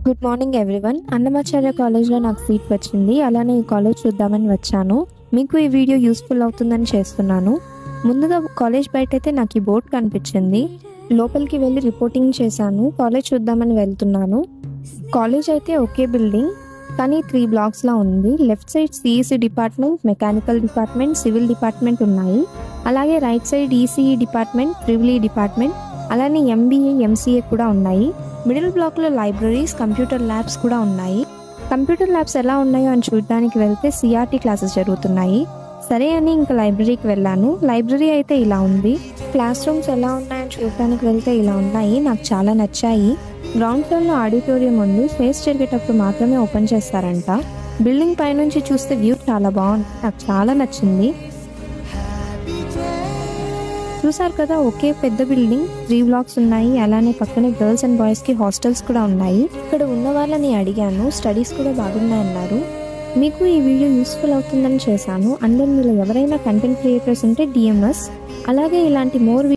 Good morning everyone. Annamacharya కాలేజ్లో నాకు seat వచ్చింది. అలానే ఈ కాలేజ్ చూద్దామని వచ్చాను. మీకు ఈ వీడియో యూస్ఫుల్ అవుతుందని చేస్తున్నాను. ముందుగా కాలేజ్ బయట అయితే నాకు ఈ బోర్డ్ కనిపించింది. లోపలికి వెళ్ళి రిపోర్టింగ్ చేశాను. కాలేజ్ చూద్దామని వెళ్తున్నాను. కాలేజ్ అయితే ఒకే బిల్డింగ్, కానీ 3 బ్లాక్స్లా ఉంది. Left side CEC department, mechanical department, civil department ఉన్నాయి. అలాగే right side ECE department, triple E department, అలానే ఎంబీఏ, ఎంసీఏ కూడా ఉన్నాయి. మిడిల్ బ్లాక్లో లైబ్రరీస్, కంప్యూటర్ ల్యాబ్స్ కూడా ఉన్నాయి. కంప్యూటర్ ల్యాబ్స్ ఎలా ఉన్నాయో అని చూడడానికి వెళ్తే సిఆర్టీ క్లాసెస్ జరుగుతున్నాయి. సరే అని ఇంకా లైబ్రరీకి వెళ్ళాను. లైబ్రరీ అయితే ఇలా ఉంది. క్లాస్ రూమ్స్ ఎలా ఉన్నాయని చూడడానికి వెళ్తే ఇలా ఉన్నాయి. నాకు చాలా నచ్చాయి. గ్రౌండ్ ఫ్లోర్లో ఆడిటోరియం ఉంది. ఫేస్ జరిగేటప్పుడు మాత్రమే ఓపెన్ చేస్తారంట. బిల్డింగ్ పైనుంచి చూస్తే వ్యూ చాలా బాగుంది. నాకు చాలా నచ్చింది. చూసారు కదా, ఒకే పెద్ద బిల్డింగ్, 3 బ్లాక్స్ ఉన్నాయి. అలానే పక్కనే గర్ల్స్ అండ్ బాయ్స్ కి హాస్టల్స్ కూడా ఉన్నాయి. ఇక్కడ ఉన్న వాళ్ళని అడిగాను, స్టడీస్ కూడా బాగున్నాయన్నారు. మీకు ఈ వీడియో యూస్ఫుల్ అవుతుందని చేశాను. అండ్ మీలో ఎవరైనా కంటెంట్ క్రియేటర్స్ ఉంటే డిఎంఎస్, అలాగే ఇలాంటి మోర్